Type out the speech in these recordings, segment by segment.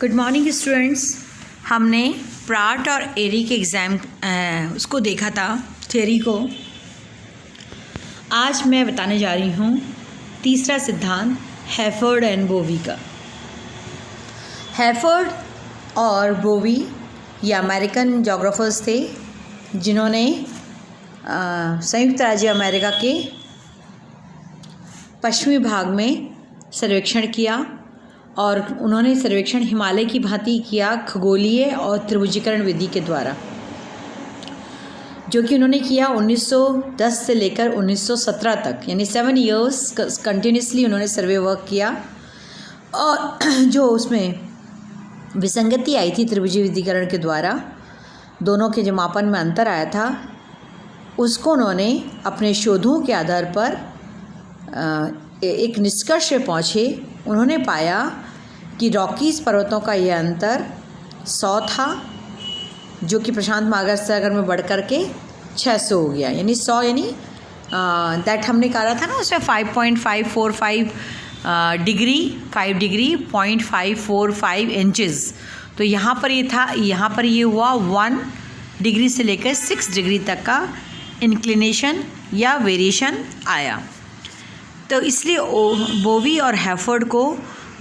Good morning students. हमने Pratt और एरी के एग्ज़ाम उसको देखा था, थ्योरी को। आज मैं बताने जा रही हूँ तीसरा सिद्धांत हैफोर्ड एंड बोवी का। हैफोर्ड और बोवी ये अमेरिकन जोग्राफर्स थे जिन्होंने संयुक्त राज्य अमेरिका के पश्चिमी भाग में सर्वेक्षण किया और उन्होंने सर्वेक्षण हिमालय की भांति किया खगोलीय और त्रिभुजीकरण विधि के द्वारा, जो कि उन्होंने किया 1910 से लेकर 1917 तक, यानी 7 इयर्स कंटिन्यूसली उन्होंने सर्वे वर्क किया। और जो उसमें विसंगति आई थी त्रिभुजी विधिकरण के द्वारा, दोनों के जो मापन में अंतर आया था, उसको उन्होंने अपने शोधों के आधार पर एक निष्कर्ष पे पहुँचे। उन्होंने पाया कि रॉकीज़ पर्वतों का यह अंतर 100 था, जो कि प्रशांत महासागर में बढ़ कर के 600 हो गया, यानी 100 यानी दैट हमने कहा था ना उसमें 5.545 डिग्री 5 डिग्री 0.545 इंचेस। तो यहाँ पर ये था, यहाँ पर ये हुआ 1 डिग्री से लेकर 6 डिग्री तक का इंक्लिनेशन या वेरिएशन आया। तो इसलिए बोवी और हैफोर्ड को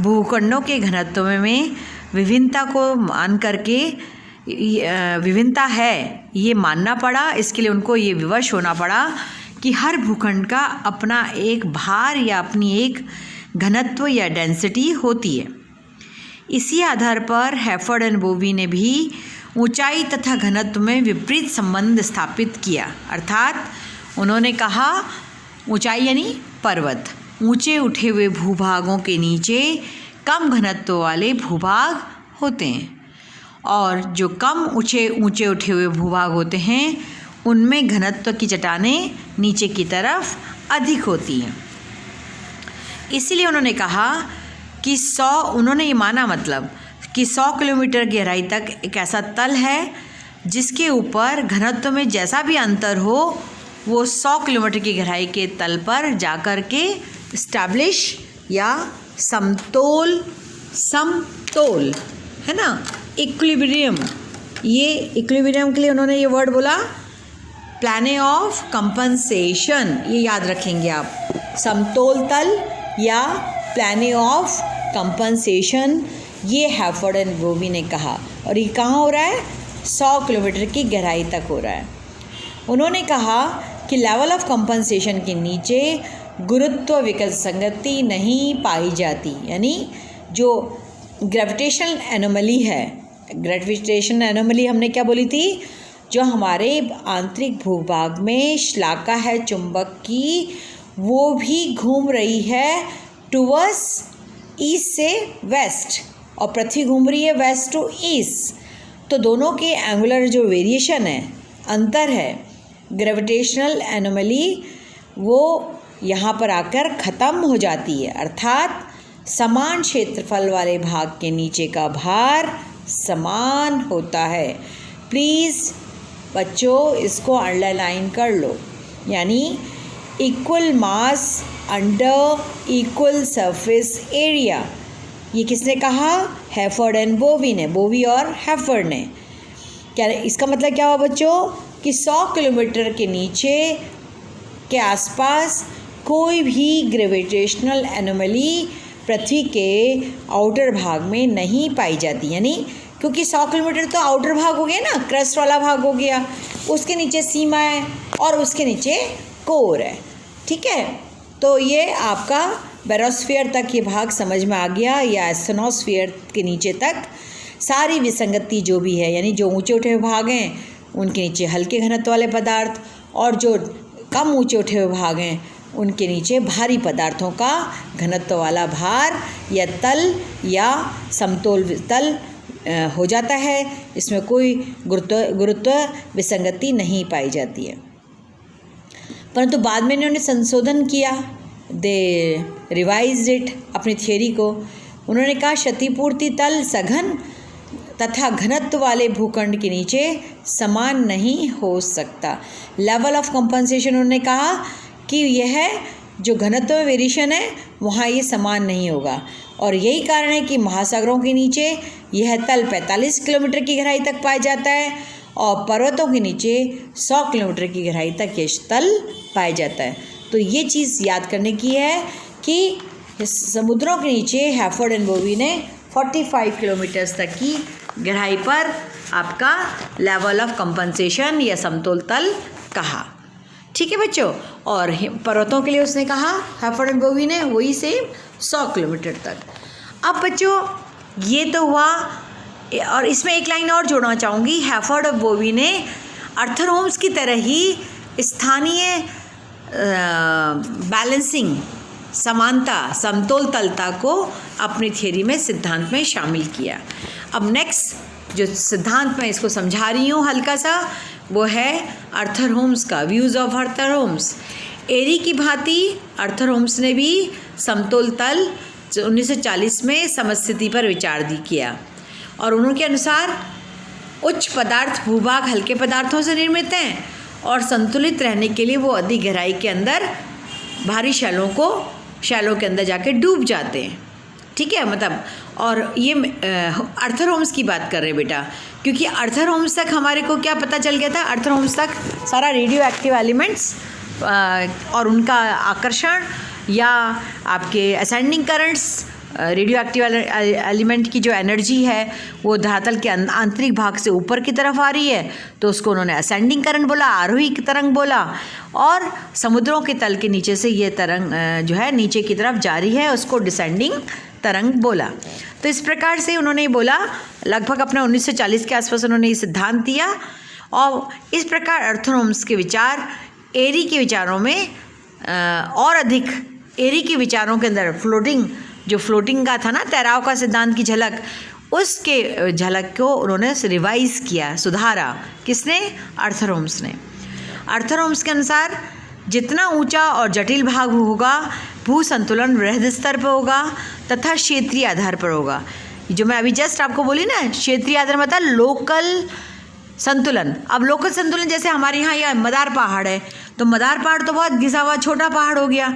भूखंडों के घनत्व में विभिन्नता को मान करके विभिन्नता है ये मानना पड़ा। इसके लिए उनको ये विवश होना पड़ा कि हर भूखंड का अपना एक भार या अपनी एक घनत्व या डेंसिटी होती है। इसी आधार पर हैफोर्ड एंड बोवी ने भी ऊंचाई तथा घनत्व में विपरीत संबंध स्थापित किया। अर्थात उन्होंने कहा ऊंचाई यानी पर्वत, ऊंचे उठे हुए भूभागों के नीचे कम घनत्व वाले भूभाग होते हैं, और जो कम ऊंचे उठे हुए भूभाग होते हैं उनमें घनत्व की चट्टानें नीचे की तरफ अधिक होती हैं। इसीलिए उन्होंने कहा कि उन्होंने ये माना मतलब कि 100 किलोमीटर गहराई तक एक ऐसा तल है जिसके ऊपर घनत्व में जैसा भी अंतर हो वो 100 किलोमीटर की गहराई के तल पर जाकर के इस्टेब्लिश या समतोल है ना, इक्विलिब्रियम। ये इक्विलिब्रियम के लिए उन्होंने ये वर्ड बोला प्लाने ऑफ कंपनसेशन, ये याद रखेंगे आप, समतोल तल या प्लाने ऑफ कंपनसेशन, ये हैफोर्ड एंड बोवी ने कहा। और ये कहाँ हो रहा है? 100 किलोमीटर की गहराई तक हो रहा है। उन्होंने कहा कि लेवल ऑफ कंपनसेशन के नीचे गुरुत्व विसंगति नहीं पाई जाती, यानी जो ग्रेविटेशनल एनोमली है, ग्रेविटेशनल एनोमली हमने क्या बोली थी, जो हमारे आंतरिक भूभाग में शलाका है चुंबक की, वो भी घूम रही है टुवर्ड्स ईस्ट से वेस्ट और पृथ्वी घूम रही है वेस्ट टू ईस्ट। तो दोनों के एंगुलर जो वेरिएशन है, अंतर है, ग्रेविटेशनल एनोमली, वो यहाँ पर आकर ख़त्म हो जाती है। अर्थात समान क्षेत्रफल वाले भाग के नीचे का भार समान होता है। प्लीज़ बच्चों इसको अंडरलाइन कर लो, यानी इक्वल मास अंडर इक्वल सरफेस एरिया। ये किसने कहा? हैफोर्ड एंड बोवी ने, बोवी और हैफोर्ड ने। क्या इसका मतलब क्या हुआ बच्चों कि 100 किलोमीटर के नीचे के आसपास कोई भी ग्रेविटेशनल एनोमली पृथ्वी के आउटर भाग में नहीं पाई जाती, यानी क्योंकि 100 किलोमीटर तो आउटर भाग हो गया ना, क्रस्ट वाला भाग हो गया, उसके नीचे सीमा है और उसके नीचे कोर है। ठीक है, तो ये आपका बैरोस्फीयर तक ये भाग समझ में आ गया, या एस्ट्रोनॉस्फीयर के नीचे तक सारी विसंगति जो भी है, यानी जो ऊँचे उठे हुए भाग हैं उनके नीचे हल्के घनत्व वाले पदार्थ, और जो कम ऊँचे उठे हुए भाग हैं उनके नीचे भारी पदार्थों का घनत्व वाला भार या तल या समतोल तल हो जाता है। इसमें कोई गुरुत्व विसंगति नहीं पाई जाती है। परंतु बाद में इन्होंने संशोधन किया, दे रिवाइज्ड इट, अपनी थियोरी को। उन्होंने कहा क्षतिपूर्ति तल सघन तथा घनत्व वाले भूखंड के नीचे समान नहीं हो सकता। लेवल ऑफ कंपनसेशन उन्होंने कहा कि यह जो घनत्व वेरिएशन है वहाँ ये समान नहीं होगा। और यही कारण है कि महासागरों के नीचे यह तल 45 किलोमीटर की गहराई तक पाया जाता है और पर्वतों के नीचे 100 किलोमीटर की गहराई तक ये तल पाया जाता है। तो ये चीज़ याद करने की है कि समुद्रों के नीचे हैफोर्ड एंड बोवी ने 45 किलोमीटर्स तक की गहराई पर आपका लेवल ऑफ कंपनसेशन या समतोल तल कहा। ठीक है बच्चों, और पर्वतों के लिए उसने कहा हैफोर्ड एंड बोवी ने वही सेम 100 किलोमीटर तक। अब बच्चों ये तो हुआ, और इसमें एक लाइन और जोड़ना चाहूँगी। हैफोर्ड और बोवी ने आर्थर होम्स की तरह ही स्थानीय बैलेंसिंग समानता समतोल तलता को अपनी थियरी में सिद्धांत में शामिल किया। अब नेक्स्ट जो सिद्धांत मैं इसको समझा रही हूँ हल्का सा, वो है आर्थर होम्स का, व्यूज़ ऑफ आर्थर होम्स। एरी की भांति आर्थर होम्स ने भी समतोल तल 1940 में समस्थिति पर विचार किया और उनके अनुसार उच्च पदार्थ भूभाग हल्के पदार्थों से निर्मित हैं और संतुलित रहने के लिए वो अधिक गहराई के अंदर भारी शैलों के अंदर जाके डूब जाते हैं। ठीक है, मतलब, और ये आर्थर होम्स की बात कर रहे हैं बेटा, क्योंकि आर्थर होम्स तक हमारे को क्या पता चल गया था, आर्थर होम्स तक सारा रेडियो एक्टिव एलिमेंट्स और उनका आकर्षण या आपके ascending currents, radio active element की जो एनर्जी है वो धरातल के आंतरिक भाग से ऊपर की तरफ आ रही है, तो उसको उन्होंने असेंडिंग करंट बोला, आरोही तरंग बोला, और समुद्रों के तल के नीचे से ये तरंग जो है नीचे की तरफ जा रही है, उसको डिसेंडिंग तरंग बोला। तो इस प्रकार से उन्होंने बोला, लगभग अपना 1940 के आसपास उन्होंने ये सिद्धांत दिया, और इस प्रकार आर्थर होम्स के विचार एरी के विचारों में और अधिक, एरी के विचारों के अंदर फ्लोटिंग का था ना, तैराव का सिद्धांत की झलक, उसके झलक को उन्होंने रिवाइज किया, सुधारा। किसने? आर्थर होम्स ने। आर्थर होम्स के अनुसार जितना ऊंचा और जटिल भाग होगा, भू संतुलन वृहद स्तर पर होगा तथा क्षेत्रीय आधार पर होगा। जो मैं अभी जस्ट आपको बोली ना, क्षेत्रीय आधार मतलब लोकल संतुलन। अब लोकल संतुलन जैसे हमारे यहाँ यह मदार पहाड़ है, तो मदार पहाड़ तो बहुत घिसा हुआ छोटा पहाड़ हो गया,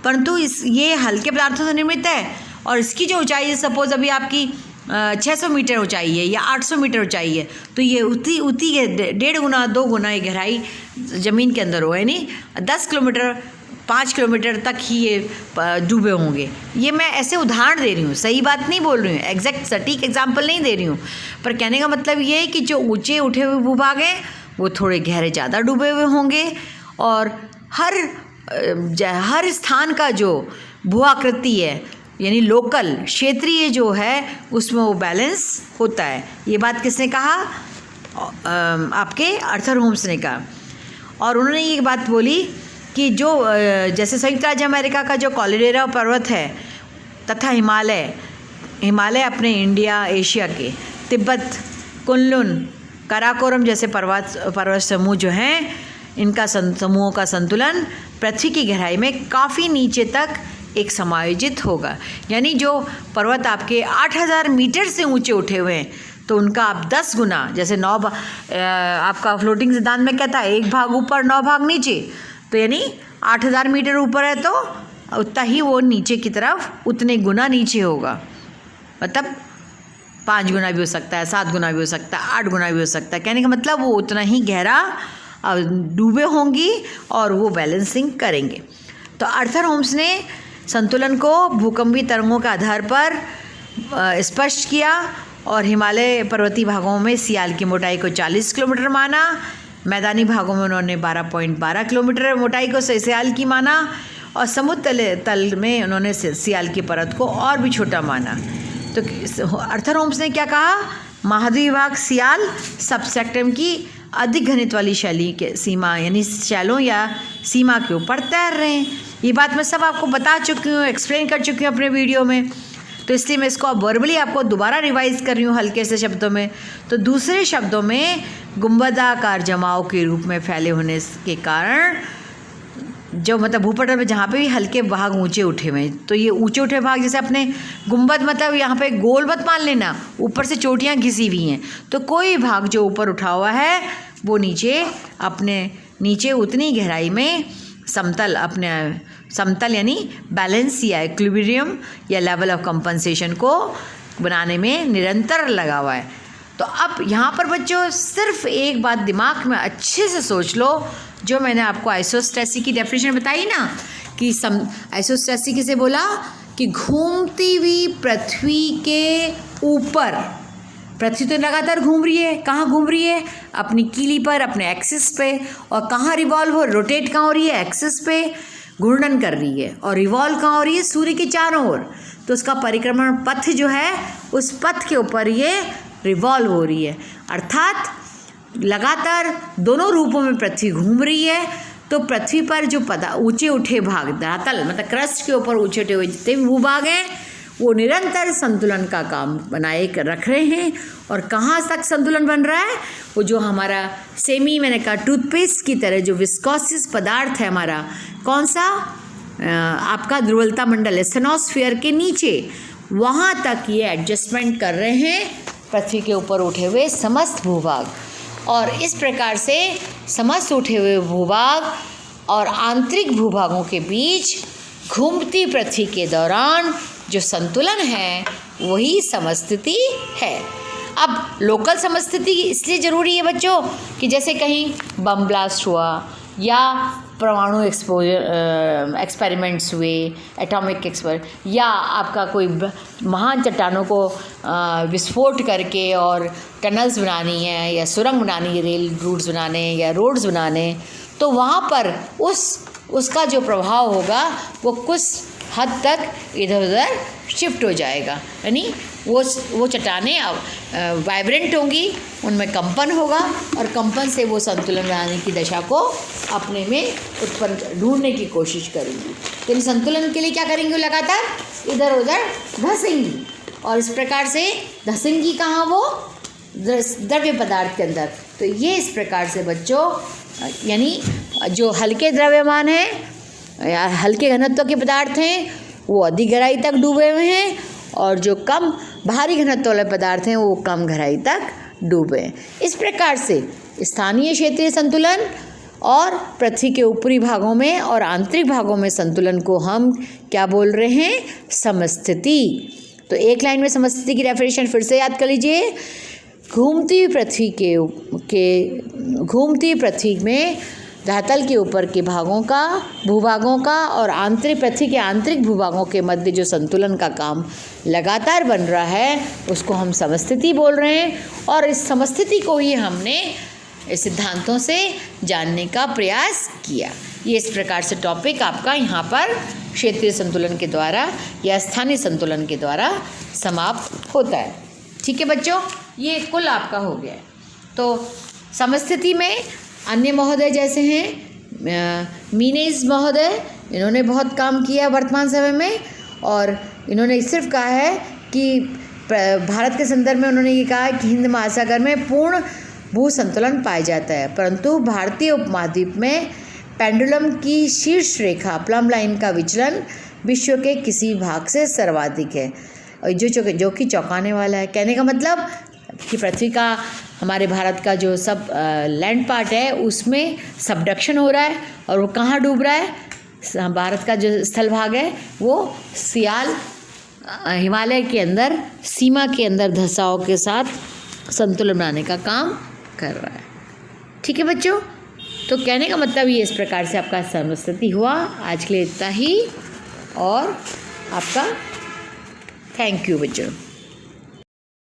परंतु ये हल्के पदार्थों से निर्मित है और इसकी जो ऊंचाई है, सपोज अभी आपकी 600 मीटर ऊंचाई है या 800 मीटर ऊंचाई है, तो ये उतनी 1.5 गुना 2 गुना ये गहराई ज़मीन के अंदर हो, यानी 10 किलोमीटर 5 किलोमीटर तक ही ये डूबे होंगे। ये मैं ऐसे उदाहरण दे रही हूँ, सही बात नहीं बोल रही हूँ, एग्जैक्ट सटीक एग्जाम्पल नहीं दे रही हूँ, पर कहने का मतलब ये है कि जो ऊँचे उठे हुए भूभाग हैं वो थोड़े गहरे ज़्यादा डूबे हुए होंगे, और हर स्थान का जो भू आकृति है यानी लोकल क्षेत्रीय जो है उसमें वो बैलेंस होता है। ये बात किसने कहा? आपके आर्थर होम्स ने कहा। और उन्होंने ये बात बोली कि जो जैसे संयुक्त राज्य अमेरिका का जो कोलोराडो पर्वत है तथा हिमालय अपने इंडिया एशिया के तिब्बत, कुनलुन, काराकोरम जैसे पर्वत समूह जो हैं, इनका समूहों का संतुलन पृथ्वी की गहराई में काफ़ी नीचे तक एक समायोजित होगा। यानी जो पर्वत आपके 8000 मीटर से ऊंचे उठे हुए हैं, तो उनका आप 10 गुना, जैसे आपका फ्लोटिंग सिद्धांत में कहता है 1 भाग ऊपर 9 भाग नीचे, तो यानी 8000 मीटर ऊपर है तो उतना ही वो नीचे की तरफ उतने गुना नीचे होगा। मतलब 5 गुना भी हो सकता है, 7 गुना भी हो सकता है, 8 गुना भी हो सकता है। कहने का मतलब वो उतना ही गहरा डूबे होंगी और वो बैलेंसिंग करेंगे। तो आर्थर होम्स ने संतुलन को भूकंपी तरंगों के आधार पर स्पष्ट किया और हिमालय पर्वतीय भागों में सियाल की मोटाई को 40 किलोमीटर माना, मैदानी भागों में उन्होंने 12.12 किलोमीटर मोटाई को सियाल की माना, और समुद्र तल में उन्होंने सियाल की परत को और भी छोटा माना। तो आर्थर होम्स ने क्या कहा? महाद्वीप भाग सियाल सबसेक्टम की अधिक घनित वाली शैली के सीमा यानी शैलों या सीमा के ऊपर तैर रहे हैं। ये बात मैं सब आपको बता चुकी हूँ, एक्सप्लेन कर चुकी हूँ अपने वीडियो में, तो इसलिए मैं इसको अब वर्बली आपको दोबारा रिवाइज कर रही हूँ हल्के से शब्दों में। तो दूसरे शब्दों में गुंबदाकार जमाव के रूप में फैले होने के कारण जो मतलब भूपटल में जहाँ पे भी हल्के भाग ऊंचे उठे हुए हैं, तो ये ऊंचे उठे भाग जैसे अपने गुंबद मतलब यहाँ पे गोल मत मान लेना, ऊपर से चोटियाँ घिसी हुई हैं, तो कोई भाग जो ऊपर उठा हुआ है वो नीचे उतनी गहराई में समतल अपने समतल यानी बैलेंस या इक्विलिब्रियम या लेवल ऑफ कंपनसेशन को बनाने में निरंतर लगा हुआ है। तो अब यहाँ पर बच्चों सिर्फ एक बात दिमाग में अच्छे से सोच लो, जो मैंने आपको आइसोस्टेसी की डेफिनेशन बताई ना कि आइसोस्टेसी किसे बोला कि घूमती हुई पृथ्वी के ऊपर, पृथ्वी तो लगातार घूम रही है, कहाँ घूम रही है, अपनी कीली पर, अपने एक्सिस पे, और कहाँ रिवॉल्व हो, रोटेट कहाँ हो रही है, एक्सिस पे घूर्णन कर रही है, और रिवॉल्व कहाँ हो रही है, सूर्य के चारों ओर। तो उसका परिक्रमण पथ जो है उस पथ के ऊपर ये रिवॉल्व हो रही है, अर्थात लगातार दोनों रूपों में पृथ्वी घूम रही है। तो पृथ्वी पर जो ऊंचे उठे भाग, धरातल मतलब क्रस्ट के ऊपर ऊंचे उठे हुए जितने भी भूभाग हैं वो निरंतर संतुलन का काम बनाए रख रहे हैं। और कहाँ तक संतुलन बन रहा है, वो जो हमारा सेमी, मैंने कहा टूथपेस्ट की तरह जो विस्कोसिस पदार्थ है हमारा, कौन सा, आपका ध्रुवलता मंडल है स्टेनोस्फीयर के नीचे, वहाँ तक ये एडजस्टमेंट कर रहे हैं पृथ्वी के ऊपर उठे हुए समस्त भूभाग। और इस प्रकार से समस्त उठे हुए भूभाग और आंतरिक भूभागों के बीच घूमती पृथ्वी के दौरान जो संतुलन है वही समस्थिति है। अब लोकल समस्थिति इसलिए ज़रूरी है बच्चों कि जैसे कहीं बम ब्लास्ट हुआ या परमाणु एक्सपेरिमेंट्स हुए, एटॉमिक या आपका कोई महान चट्टानों को विस्फोट करके और टनल्स बनानी है या सुरंग बनानी है, रेल रूट्स बनाने या रोड्स बनाने, तो वहाँ पर उसका जो प्रभाव होगा वो कुछ हद तक इधर उधर शिफ्ट हो जाएगा, यानी वो चट्टानें वाइब्रेंट होंगी, उनमें कंपन होगा और कंपन से वो संतुलन बनाने की दशा को अपने में उत्पन्न ढूंढने की कोशिश करेंगी। तो संतुलन के लिए क्या करेंगी, लगातार इधर उधर धंसेंगी, और इस प्रकार से धंसेंगी कहाँ, वो द्रव्य पदार्थ के अंदर। तो ये इस प्रकार से बच्चों, यानी जो हल्के द्रव्यमान हैं या हल्के घनत्व के पदार्थ हैं वो अधिक गहराई तक डूबे हुए हैं, और जो कम भारी घनत्व वाले पदार्थ हैं वो कम गहराई तक डूबे हैं। इस प्रकार से स्थानीय क्षेत्रीय संतुलन और पृथ्वी के ऊपरी भागों में और आंतरिक भागों में संतुलन को हम क्या बोल रहे हैं, समस्थिति। तो एक लाइन में समस्थिति की डेफिनेशन फिर से याद कर लीजिए, घूमती पृथ्वी में धरातल के ऊपर के भूभागों का और आंतरिक पृथ्वी के आंतरिक भूभागों के मध्य जो संतुलन का काम लगातार बन रहा है उसको हम समस्थिति बोल रहे हैं। और इस समस्थिति को ही हमने इस सिद्धांतों से जानने का प्रयास किया। ये इस प्रकार से टॉपिक आपका यहाँ पर क्षेत्रीय संतुलन के द्वारा या स्थानीय संतुलन के द्वारा समाप्त होता है। ठीक है बच्चों, ये कुल आपका हो गया। तो समस्थिति में अन्य महोदय जैसे हैं मीनेज महोदय, इन्होंने बहुत काम किया वर्तमान समय में, और इन्होंने सिर्फ कहा है कि भारत के संदर्भ में उन्होंने ये कहा कि हिंद महासागर में पूर्ण भू संतुलन पाया जाता है, परंतु भारतीय उपमहाद्वीप में पेंडुलम की शीर्ष रेखा प्लम लाइन का विचलन विश्व के किसी भाग से सर्वाधिक है, और जो कि चौंकाने वाला है। कहने का मतलब कि पृथ्वी का, हमारे भारत का जो सब लैंड पार्ट है उसमें सबडक्शन हो रहा है, और वो कहाँ डूब रहा है, भारत का जो स्थल भाग है वो सियाल हिमालय के अंदर सीमा के अंदर धसाव के साथ संतुलन बनाने का काम कर रहा है। ठीक है बच्चों, तो कहने का मतलब ये इस प्रकार से आपका समस्थिति हुआ। आज के लिए इतना ही, और आपका थैंक यू बच्चों।